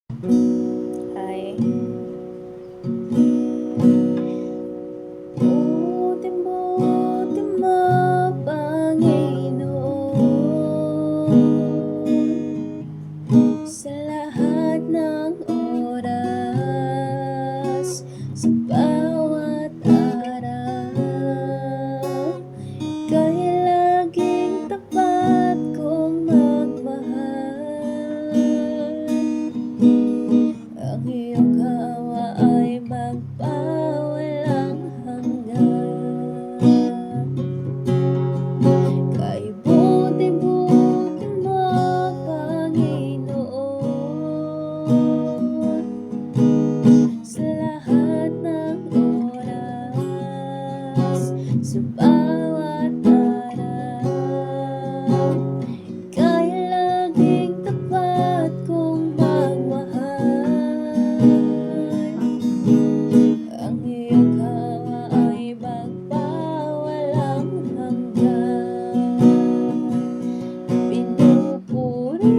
Hi. Buti mo, Panginoon, sa lahat ng oras, sa bawat araw, ika'y laging tapat kong magmahal. Ang iyong awa ay magpawalang hanggan. Kay buti-buti mo, Panginoon, sa lahat ng oras, sa bawat araw, ika'y laging tapat kong magmahal. Ang iyong awa ay magpawalang hanggan. Pinupuri,